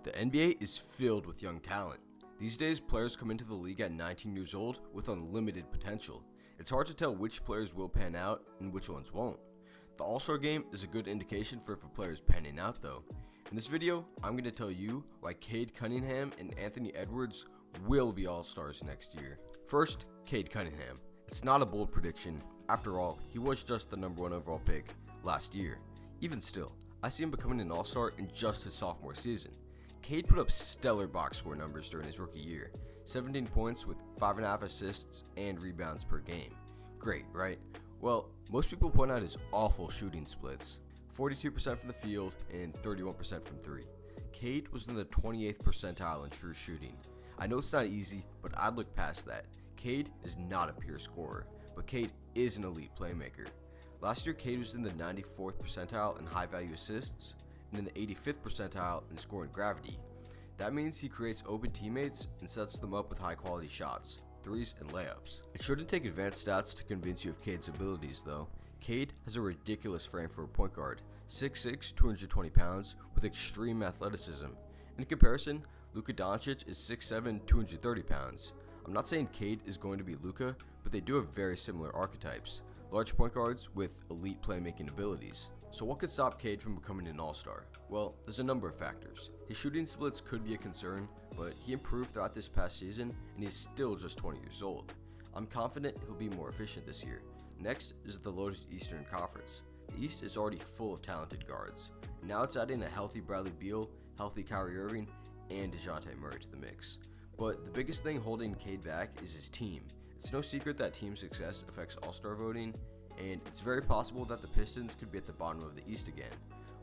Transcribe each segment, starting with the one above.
The NBA is filled with young talent. These days, players come into the league at 19 years old with unlimited potential. It's hard to tell which players will pan out and which ones won't. The All-Star game is a good indication for if a player is panning out though. In this video, I'm going to tell you why Cade Cunningham and Anthony Edwards will be All-Stars next year. First, Cade Cunningham. It's not a bold prediction. After all, he was just the #1 overall pick last year. Even still, I see him becoming an All-Star in just his sophomore season. Cade put up stellar box score numbers during his rookie year, 17 points with 5.5 assists and rebounds per game. Great, right? Well, most people point out his awful shooting splits, 42% from the field and 31% from 3. Cade was in the 28th percentile in true shooting. I know it's not easy, but I'd look past that. Cade is not a pure scorer, but Cade is an elite playmaker. Last year, Cade was in the 94th percentile in high-value assists and in the 85th percentile in scoring gravity. That means he creates open teammates and sets them up with high-quality shots, threes, and layups. It shouldn't take advanced stats to convince you of Cade's abilities, though. Cade has a ridiculous frame for a point guard, 6'6", 220 pounds, with extreme athleticism. In comparison, Luka Doncic is 6'7", 230 pounds. I'm not saying Cade is going to be Luka, but they do have very similar archetypes. Large point guards with elite playmaking abilities. So what could stop Cade from becoming an All-Star? Well, there's a number of factors. His shooting splits could be a concern, but he improved throughout this past season and he's still just 20 years old. I'm confident he'll be more efficient this year. Next is the loaded Eastern Conference. The East is already full of talented guards. Now it's adding a healthy Bradley Beal, healthy Kyrie Irving, and DeJounte Murray to the mix. But the biggest thing holding Cade back is his team. It's no secret that team success affects All-Star voting, and it's very possible that the Pistons could be at the bottom of the East again.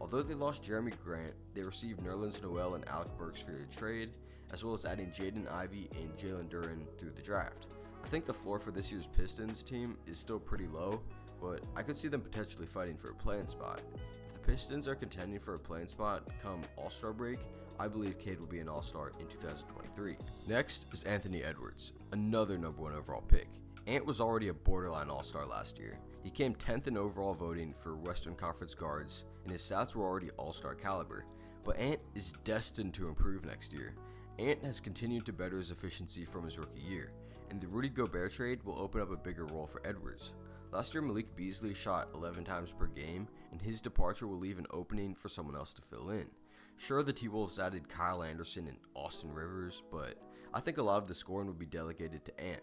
Although they lost Jeremy Grant, they received Nerlens Noel and Alec Burks via trade, as well as adding Jaden Ivey and Jalen Duren through the draft. I think the floor for this year's Pistons team is still pretty low, but I could see them potentially fighting for a play-in spot. If the Pistons are contending for a play-in spot come All-Star break, I believe Cade will be an All-Star in 2023. Next is Anthony Edwards, another #1 overall pick. Ant was already a borderline All-Star last year. He came 10th in overall voting for Western Conference guards, and his stats were already All-Star caliber. But Ant is destined to improve next year. Ant has continued to better his efficiency from his rookie year, and the Rudy Gobert trade will open up a bigger role for Edwards. Last year, Malik Beasley shot 11 times per game, and his departure will leave an opening for someone else to fill in. Sure, the T-Wolves added Kyle Anderson and Austin Rivers, but I think a lot of the scoring will be delegated to Ant.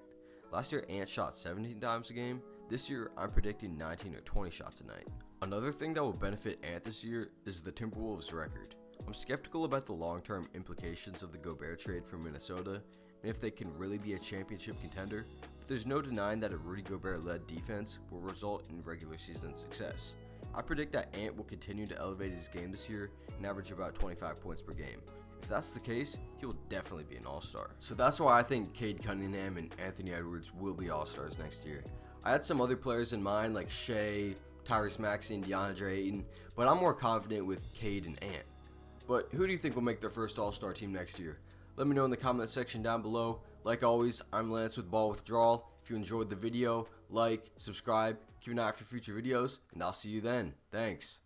Last year, Ant shot 17 times a game. This year, I'm predicting 19 or 20 shots a night. Another thing that will benefit Ant this year is the Timberwolves' record. I'm skeptical about the long-term implications of the Gobert trade from Minnesota, and if they can really be a championship contender, but there's no denying that a Rudy Gobert-led defense will result in regular season success. I predict that Ant will continue to elevate his game this year and average about 25 points per game. If that's the case, he will definitely be an All-Star. So that's why I think Cade Cunningham and Anthony Edwards will be All-Stars next year. I had some other players in mind like Shea, Tyrese Maxey, and DeAndre Ayton, but I'm more confident with Cade and Ant. But who do you think will make their first All-Star team next year? Let me know in the comment section down below. Like always, I'm Lance with Ball Withdrawal. If you enjoyed the video, like, subscribe, keep an eye out for future videos, and I'll see you then. Thanks.